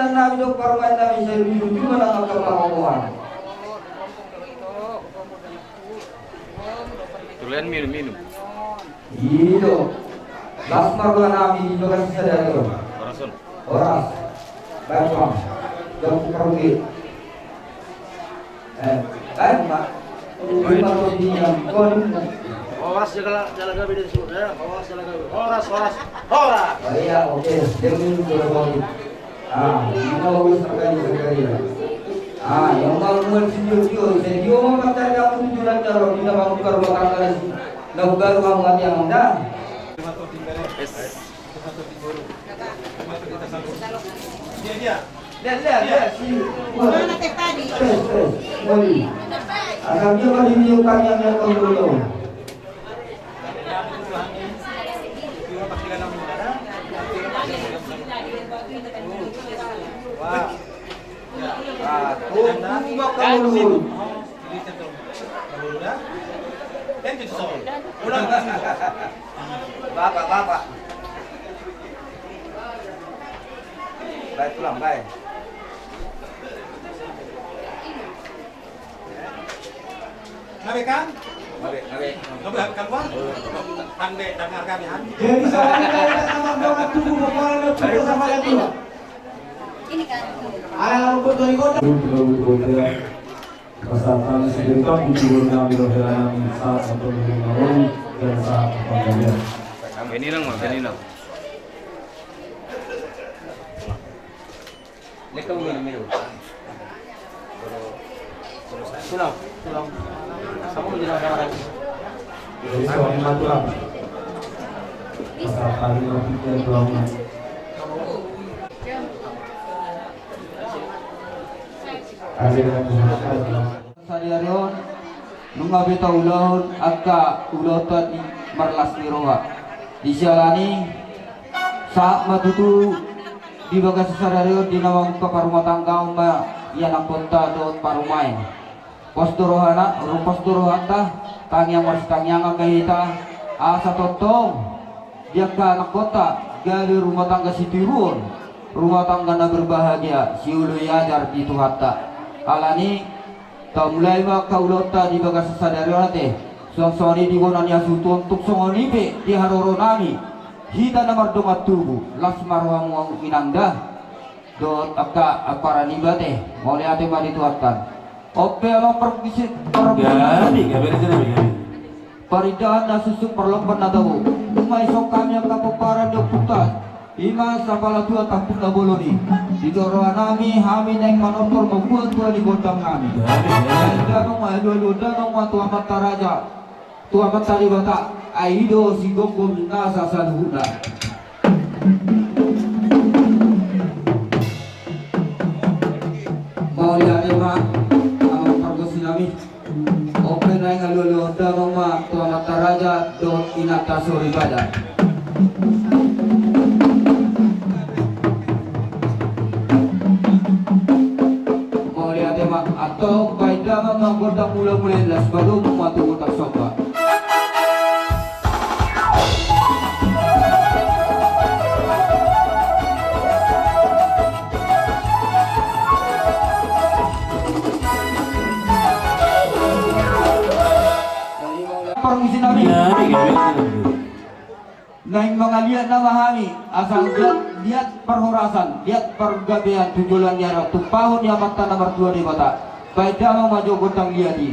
tujuan namin do parumahan namin sa tujuan ang kapakuan. Tulen minum. Iyo. Last marga namin dito kasi sa dayo. Orason. Oras. Baiklah. Jangan pergi. Baik Pak. Terima kasih yang kon. Horas jalan gabi di sini ya. Horas jalan gabi. Horas. Oh iya, oke. Jangan berbohong. Ini bagus sekali. Yang mau studio, studio mau pacar kamu tujuan cara kita mau tukar bakal kali. Nah, baru mau ngat yang anda. Lihat. Mana teh tadi? Boleh. Akan dia menunjukkan yang dulu. Tunggu kamu. Bapak. Baik pulang, baik. Nabe kan? Nabe. Nabe keluar. Tangde dengar kami han. Jadi soalnya sama dua tubuh kepala dan sama lagi. Ini kan. Ada foto di kota. Kesatuan sebentar diturun kami dalam saat satu minggu dan saat pembelian. Beninang. Lekang minum. Sulam. Sama jalan orang. Jadi soal natural. Asal kali nanti dia tuangnya. Sadiarion nungabi taulahun akka ulota di marlas liroha dijalani saat matutu di bagas sadarion di nawang rumah tangga umma yang kota don parumai posturohana posturohata tangyang tangyang kahita asa totong dia ke anak kota dari rumah tangga sitirun rumah tangga na berbahagia si ulu yajar di tuhata alani ta mulai ma kaulota di bagas sadarion ate suang-suang di gonanya sutu untuk songoni be di haroro nami hita namar domat tubuh las marwang inangda dot akka para nibate mau lihat mari tuatan ope lo pergisit paridahan na susuk perlopan na daw umay sokam yang kapaparan do putas ima sapala tua tapuk na boloni didoroan nami hami neng manotor membuat tua di gondang nami danong tua mata raja tua mata di bata aido si gonggo nasa saluhuna mau lihat ma pergosi nami open na ngalulu danong ma tua mata raja do inata suri badan atau baida menggoda mula-mula las baru mematu kotak sopa permisi nabi naik mengaliat nama kami asal lihat perhorasan lihat pergabean tujuan nyara tupahun yang mata nomor 2 di kota baida mau maju gondang liadi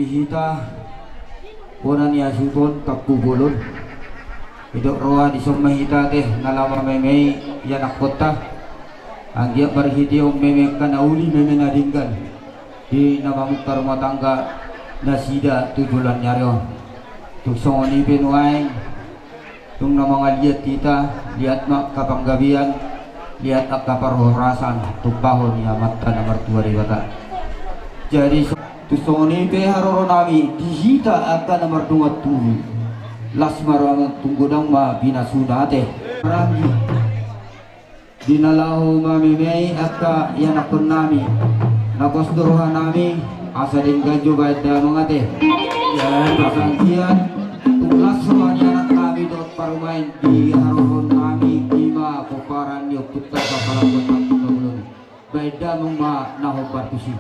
dihita Punan ya sutun takubulun Idok roa di somahita teh nalama memei yanak kota Anggia berhiti memei kanauli memei nadinggan Di nama mukta rumah tangga nasida tujulan nyarion Tuk songoni penuain Tung nama ngaliat kita lihat mak kapanggabian lihat ak kaparhorasan tupahon ya mata nomor 2 riwata jadi tusongoni pe haroro nami dihita akan nomor 2 tuh lasmarang tunggudang ma binasudate rami dinalahu mamimei akka yanakun nami nakos duruhan nami asa dingganjo baik danung ate ya pasangkian tulas semuanya anak kami dot parumain di harokon kami lima koparan yuk putar kapalang kotak belum beda mengma naho partusi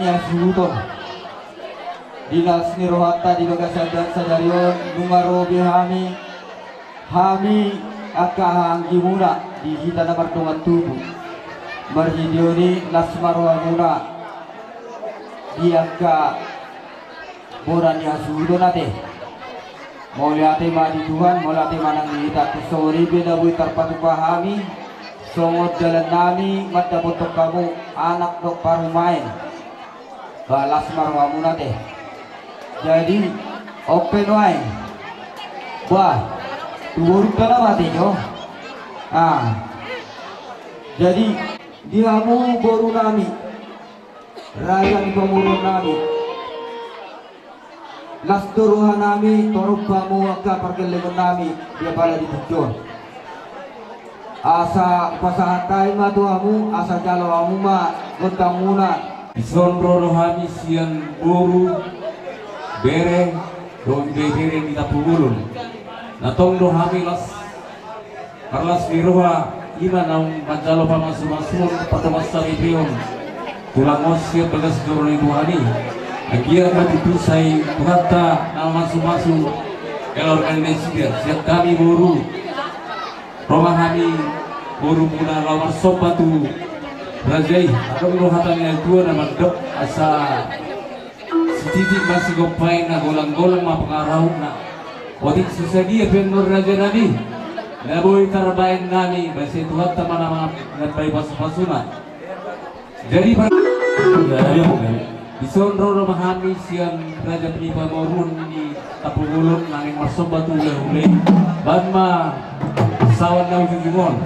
yang suhuton dinas nirohata di bagasadan sadarion nungaro bihami hami akahang gimuna di hita nomor 2 tubuh marhidioni lasmarwa muna diaka boran yang suhuton ate mau lihat ma di Tuhan mau lihat manang di hita sorry beda buitar patu pahami Songod jalan nami mata botok kamu anak dok paru main balas marwamu nate. Jadi open wae. Wah, turun kana mati yo. Jadi diamu boru nami raya di pemurun nami las turuhan nami torupamu akka pergelengan nami dia pala di tujuan asa pasahatay ma tuamu asa jalo amu ma gontang muna Ison rohani sian boru bere don bere kita pugulun. Natong rohami las karlas biroha ima nang majalo pamasu-masun patamas ribion. Tulang osir bagas doroni tuhani. Agia matitusai tuhata nang masu-masu kalau organisasi dia siap kami boru. Romahami boru muna lawar sobatu Rajai, atau rohatan yang tua nama dok asa setitik masih gopain na golang-golang mapangarau na wadik susagi apian nur raja nadi naboy tarabain nani basi tuhat taman nama ngatbay pasu-pasuna jadi dari bison roro mahami siang raja penipa morun di tapugulun nanging masuk batu ulay ban ma sawan na ujung